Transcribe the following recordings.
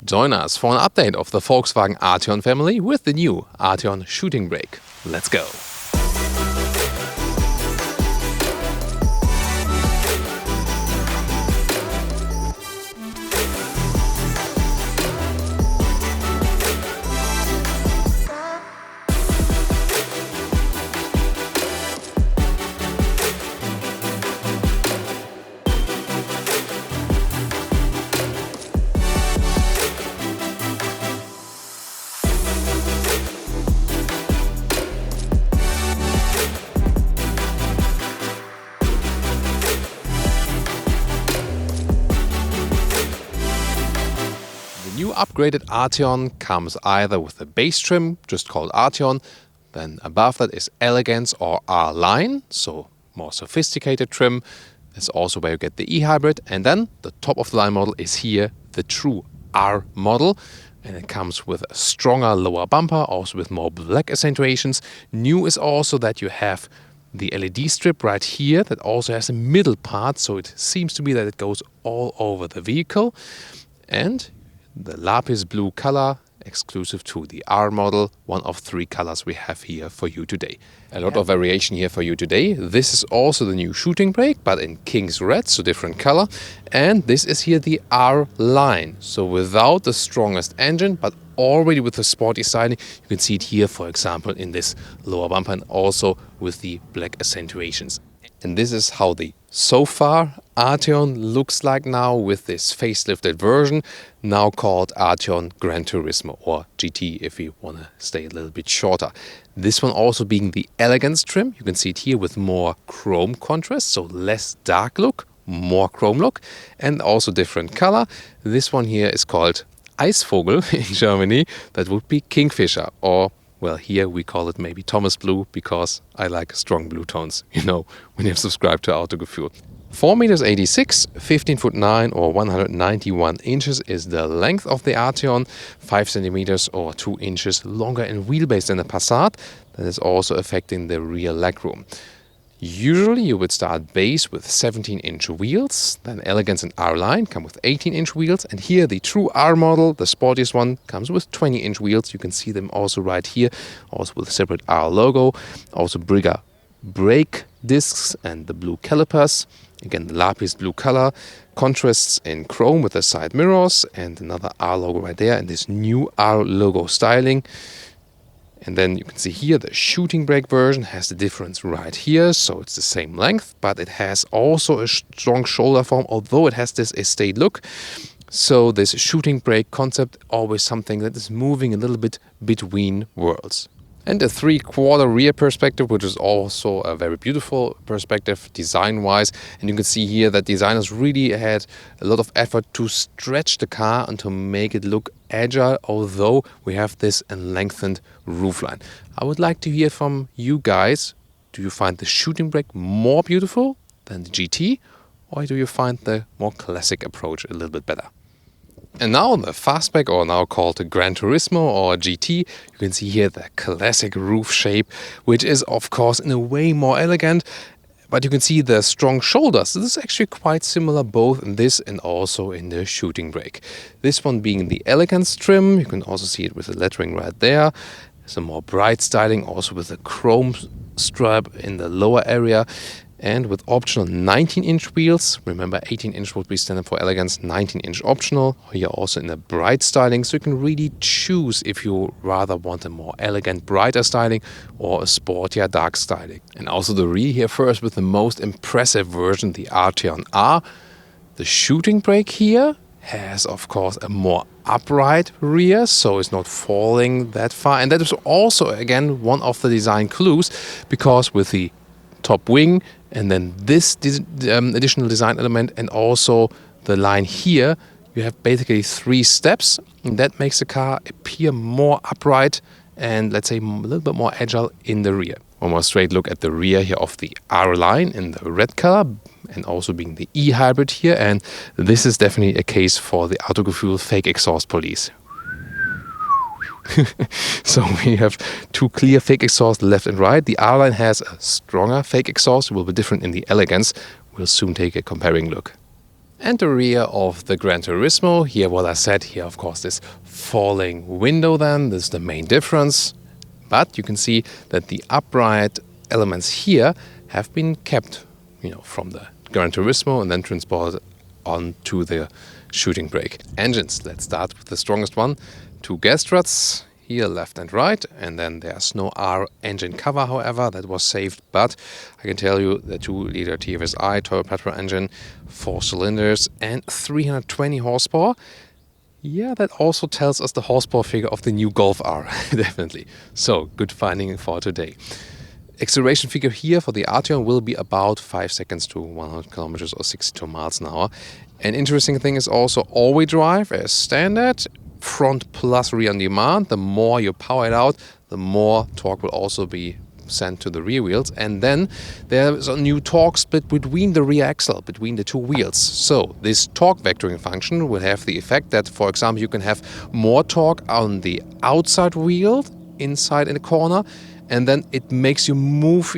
Join us for an update of the Volkswagen Arteon family with the new Arteon Shooting Brake. Let's go! The new upgraded Arteon comes either with a base trim, just called Arteon, then above that is Elegance or R-Line, so more sophisticated trim. That's also where you get the eHybrid, and then the top of the line model is here, the true R model, and it comes with a stronger lower bumper, also with more black accentuations. New is also that you have the LED strip right here that also has a middle part, so it seems to be that it goes all over the vehicle. And the lapis blue color, exclusive to the R model, one of 3 colors we have here for you today. A lot of variation here for you today. This is also the new shooting brake, but in King's Red, so different color. And this is here the R line, so without the strongest engine, but already with the sporty styling. You can see it here, for example, in this lower bumper, and also with the black accentuations. And this is how the so far Arteon looks like now with this facelifted version, now called Arteon Gran Turismo, or GT if you want to stay a little bit shorter. This one also being the Elegance trim. You can see it here with more chrome contrast, so less dark look, more chrome look, and also different color. This one here is called Eisvogel in Germany. That would be Kingfisher, or well, here we call it maybe Thomas Blue, because I like strong blue tones, you know, when you've subscribed to Autogefühl. 4.86 m, 15'9" or 191 inches is the length of the Arteon, 5 centimeters or 2 inches longer in wheelbase than the Passat. That is also affecting the rear legroom. Usually you would start base with 17-inch wheels, then Elegance and R-Line come with 18-inch wheels, and here the true R model, the sportiest one, comes with 20-inch wheels. You can see them also right here, also with a separate R logo, also bigger brake discs and the blue calipers. Again, the lapis blue color, contrasts in chrome with the side mirrors, and another R logo right there, and this new R logo styling. And then you can see here the shooting brake version has the difference right here, so it's the same length, but it has also a strong shoulder form, although it has this estate look. So this shooting brake concept, always something that is moving a little bit between worlds. And a 3/4 rear perspective, which is also a very beautiful perspective design-wise. And you can see here that designers really had a lot of effort to stretch the car and to make it look agile, although we have this lengthened roofline. I would like to hear from you guys. Do you find the shooting brake more beautiful than the GT? Or do you find the more classic approach a little bit better? And now the fastback, or now called the Gran Turismo or GT, you can see here the classic roof shape, which is of course in a way more elegant, but you can see the strong shoulders. This is actually quite similar both in this and also in the shooting brake. This one being the Elegance trim, you can also see it with the lettering right there. Some more bright styling, also with a chrome stripe in the lower area. And with optional 19-inch wheels. Remember, 18-inch would be standard for Elegance, 19-inch optional. Here also in the bright styling, so you can really choose if you rather want a more elegant, brighter styling or a sportier, dark styling. And also the rear here first with the most impressive version, the Arteon R. The shooting brake here has, of course, a more upright rear, so it's not falling that far. And that is also, again, one of the design clues, because with the top wing and then this additional design element and also the line here, you have basically 3 steps, and that makes the car appear more upright and, let's say, a little bit more agile in the rear. One more straight look at the rear here of the R line in the red color, and also being the eHybrid here, and this is definitely a case for the Autogefühl fake exhaust police. So we have 2 clear fake exhausts left and right. The R line has a stronger fake exhaust. It will be different in the Elegance. We'll soon take a comparing look. And the rear of the Gran Turismo. Here, what I said here, of course, this falling window then. This is the main difference. But you can see that the upright elements here have been kept, from the Gran Turismo and then transported onto the Shooting Brake. Engines, let's start with the strongest one. 2 gas struts, here left and right, and then there's no R engine cover, however, that was saved, but I can tell you the 2-liter TFSI turbo engine, 4 cylinders and 320 horsepower. Yeah, that also tells us the horsepower figure of the new Golf R, definitely. So, good finding for today. Acceleration figure here for the Arteon will be about 5 seconds to 100 kilometers or 62 miles an hour. An interesting thing is also all-wheel drive as standard, front plus rear on demand. The more you power it out, the more torque will also be sent to the rear wheels. And then there is a new torque split between the rear axle, between the 2 wheels. So this torque vectoring function will have the effect that, for example, you can have more torque on the outside wheel, inside in the corner, and then it makes you move,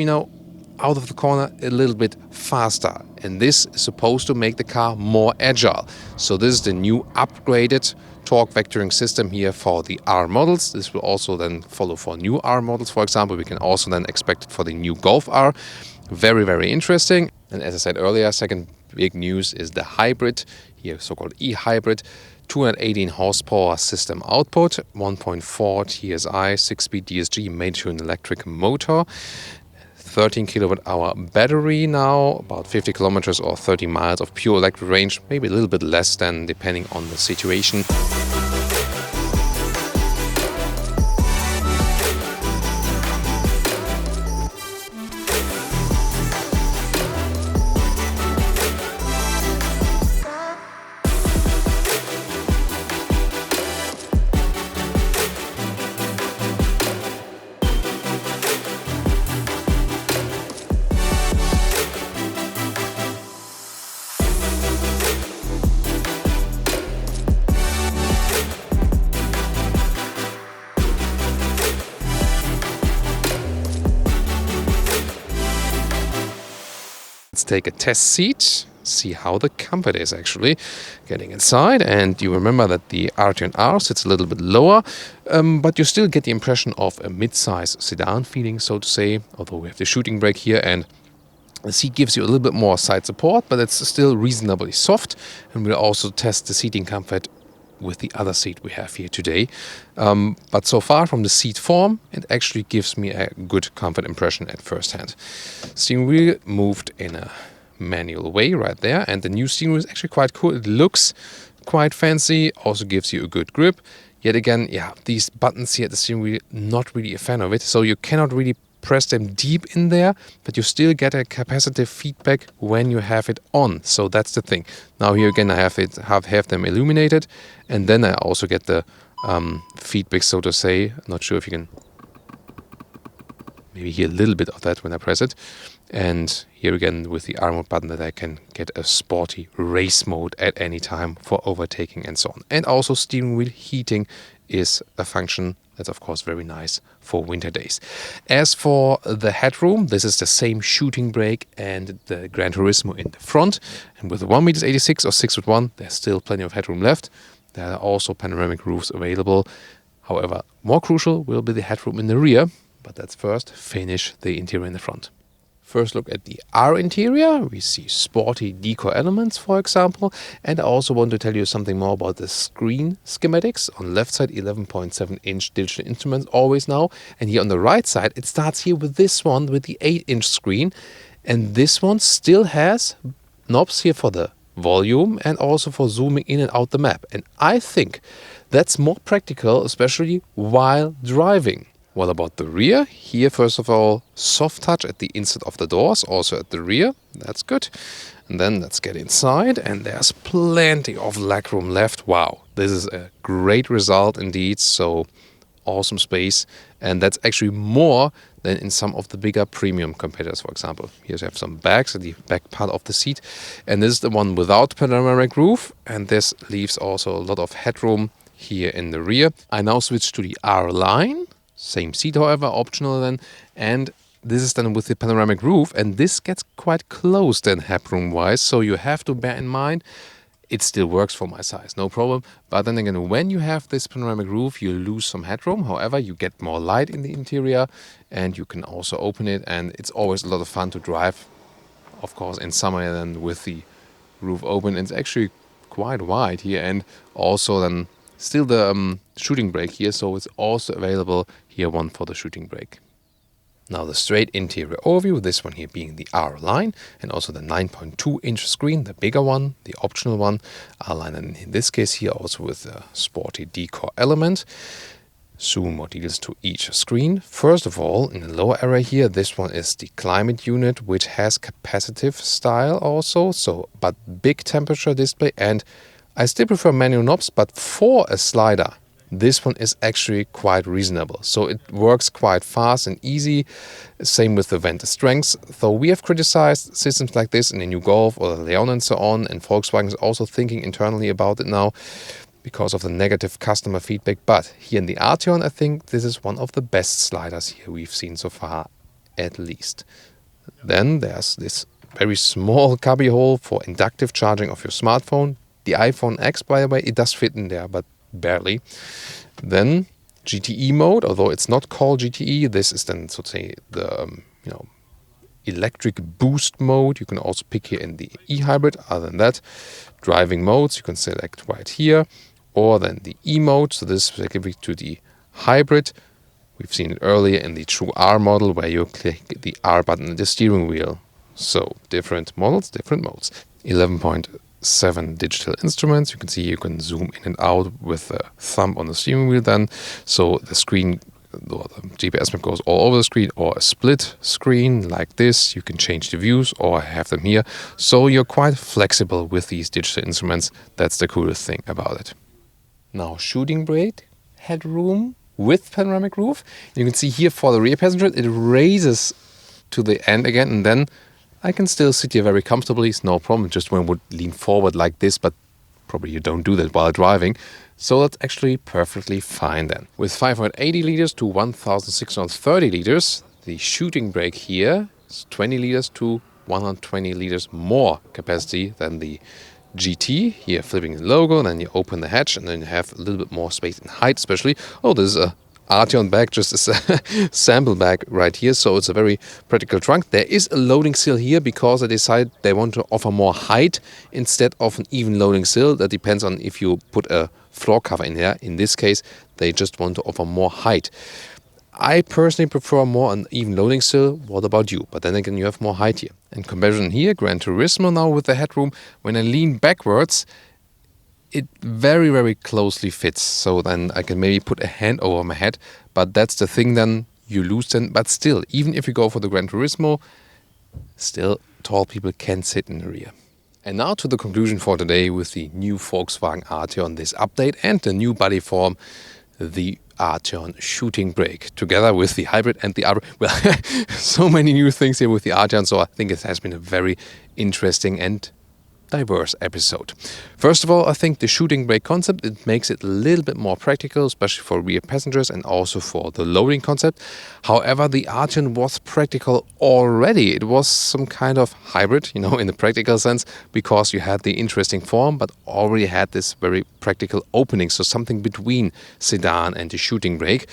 out of the corner a little bit faster. And this is supposed to make the car more agile. So this is the new upgraded torque vectoring system here for the R models. This will also then follow for new R models, for example. We can also then expect it for the new Golf R. Very, very interesting. And as I said earlier, second big news is the hybrid, here so-called eHybrid. 218 horsepower system output, 1.4 TSI, 6-speed DSG made to an electric motor. 13 kilowatt hour battery now, about 50 kilometers or 30 miles of pure electric range, maybe a little bit less than depending on the situation. Let's take a test seat, see how the comfort is actually getting inside. And you remember that the Arteon R sits a little bit lower, but you still get the impression of a mid-size sedan feeling, so to say, although we have the shooting brake here, and the seat gives you a little bit more side support, but it's still reasonably soft. And we'll also test the seating comfort with the other seat we have here today. But so far from the seat form, it actually gives me a good comfort impression at first hand. Steering wheel moved in a manual way right there, and the new steering wheel is actually quite cool. It looks quite fancy, also gives you a good grip. Yet again, these buttons here at the steering wheel, not really a fan of it, so you cannot really press them deep in there, but you still get a capacitive feedback when you have it on. So that's the thing. Now here again I have them illuminated, and then I also get the feedback, so to say. I'm not sure if you can maybe hear a little bit of that when I press it. And here again with the R mode button that I can get a sporty race mode at any time for overtaking and so on. And also steering wheel heating is a function that's of course very nice for winter days. As for the headroom, this is the same shooting brake and the Gran Turismo in the front. And with the 1.86 m or 6'1", there's still plenty of headroom left. There are also panoramic roofs available. However, more crucial will be the headroom in the rear. But let's first finish the interior in the front. First look at the R interior. We see sporty decor elements, for example. And I also want to tell you something more about the screen schematics. On the left side, 11.7-inch digital instruments always now. And here on the right side, it starts here with this one, with the 8-inch screen. And this one still has knobs here for the volume and also for zooming in and out the map. And I think that's more practical, especially while driving. What about the rear? Here, first of all, soft touch at the inside of the doors, also at the rear. That's good. And then let's get inside, and there's plenty of legroom left. Wow, this is a great result indeed. So awesome space, and that's actually more than in some of the bigger premium competitors, for example. Here you have some bags at the back part of the seat, and this is the one without panoramic roof, and this leaves also a lot of headroom here in the rear. I now switch to the R line. Same seat, however, optional then. And this is done with the panoramic roof. And this gets quite close then headroom-wise. So you have to bear in mind it still works for my size, no problem. But then again, when you have this panoramic roof, you lose some headroom. However, you get more light in the interior, and you can also open it, and it's always a lot of fun to drive, of course, in summer then with the roof open. It's actually quite wide here, and also then still the shooting brake here, so it's also available here one for the shooting brake. Now the straight interior overview, this one here being the R line, and also the 9.2-inch screen, the bigger one, the optional one, R line, and in this case here also with a sporty decor element. Soon more details to each screen. First of all, in the lower area here, this one is the climate unit, which has capacitive style also, but big temperature display, and I still prefer manual knobs, but for a slider, this one is actually quite reasonable. So it works quite fast and easy. Same with the vent strengths. Though we have criticized systems like this in the new Golf or the Leon and so on, and Volkswagen is also thinking internally about it now because of the negative customer feedback. But here in the Arteon, I think this is one of the best sliders here we've seen so far, at least. Then there's this very small cubby hole for inductive charging of your smartphone. The iPhone X, by the way, it does fit in there, but barely. Then GTE mode, although it's not called GTE, this is then, so to say, the electric boost mode. You can also pick here in the eHybrid. Other than that, driving modes you can select right here, or then the E mode. So this is specifically to the hybrid. We've seen it earlier in the True R model, where you click the R button at the steering wheel. So different models, different modes. 11.7 digital instruments. You can see you can zoom in and out with the thumb on the steering wheel then. So the screen, or the GPS map goes all over the screen, or a split screen like this. You can change the views or have them here. So you're quite flexible with these digital instruments. That's the coolest thing about it. Now shooting brake headroom with panoramic roof. You can see here for the rear passenger, it raises to the end again, and then I can still sit here very comfortably. It's no problem. Just when I would lean forward like this, but probably you don't do that while driving. So that's actually perfectly fine then. With 580 liters to 1,630 liters, the shooting brake here is 20 liters to 120 liters more capacity than the GT. Here flipping the logo, and then you open the hatch, and then you have a little bit more space and height especially. Oh, this is a Arteon bag, just a sample bag right here, so it's a very practical trunk. There is a loading sill here because they decided they want to offer more height instead of an even loading sill. That depends on if you put a floor cover in there. In this case, they just want to offer more height. I personally prefer more an even loading sill. What about you? But then again, you have more height here. In comparison here, Gran Turismo now with the headroom, when I lean backwards, it very, very closely fits. So then I can maybe put a hand over my head. But that's the thing then, you lose then. But still, even if you go for the Gran Turismo, still tall people can sit in the rear. And now to the conclusion for today with the new Volkswagen Arteon, this update and the new body form, the Arteon Shooting Brake, together with the hybrid and the other. Well, so many new things here with the Arteon, so I think it has been a very interesting and diverse episode. First of all, I think the shooting brake concept, it makes it a little bit more practical, especially for rear passengers and also for the loading concept. However, the Arteon was practical already. It was some kind of hybrid, in the practical sense, because you had the interesting form, but already had this very practical opening, so something between sedan and the shooting brake.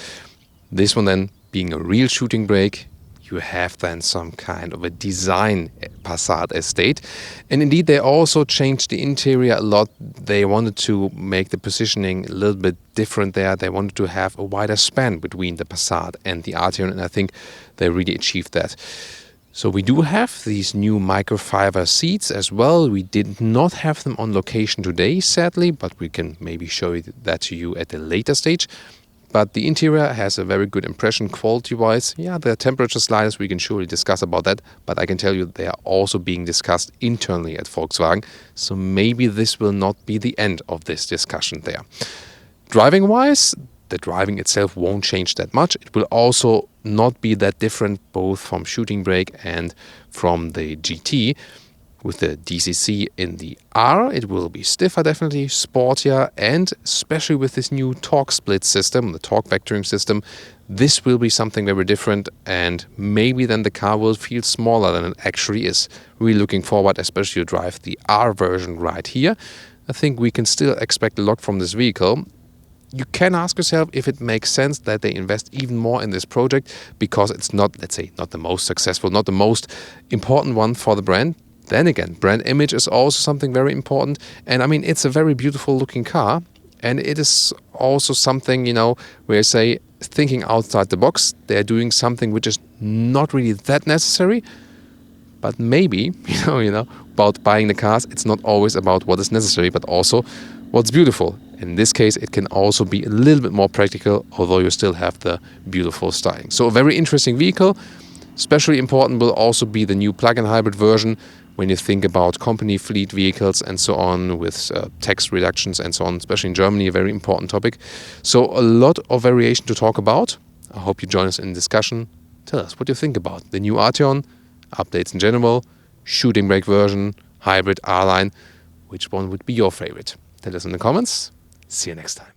This one then being a real shooting brake, you have then some kind of a design Passat estate. And indeed, they also changed the interior a lot. They wanted to make the positioning a little bit different there. They wanted to have a wider span between the Passat and the Arteon, and I think they really achieved that. So we do have these new microfiber seats as well. We did not have them on location today, sadly, but we can maybe show that to you at a later stage. But the interior has a very good impression quality-wise. Yeah, the temperature sliders, we can surely discuss about that. But I can tell you they are also being discussed internally at Volkswagen. So maybe this will not be the end of this discussion there. Driving-wise, the driving itself won't change that much. It will also not be that different both from shooting brake and from the GT. With the DCC in the R, it will be stiffer definitely, sportier, and especially with this new torque split system, the torque vectoring system, this will be something very different, and maybe then the car will feel smaller than it actually is. Really looking forward, especially to drive the R version right here. I think we can still expect a lot from this vehicle. You can ask yourself if it makes sense that they invest even more in this project because it's not, let's say, not the most successful, not the most important one for the brand. Then again, brand image is also something very important. And I mean, it's a very beautiful looking car. And it is also something, where you say, thinking outside the box, they're doing something which is not really that necessary. But maybe, about buying the cars, it's not always about what is necessary, but also what's beautiful. In this case, it can also be a little bit more practical, although you still have the beautiful styling. So a very interesting vehicle. Especially important will also be the new plug-in hybrid version when you think about company fleet vehicles and so on, with tax reductions and so on, especially in Germany, a very important topic. So a lot of variation to talk about. I hope you join us in discussion. Tell us what you think about the new Arteon, updates in general, shooting brake version, hybrid R-Line. Which one would be your favorite? Tell us in the comments. See you next time.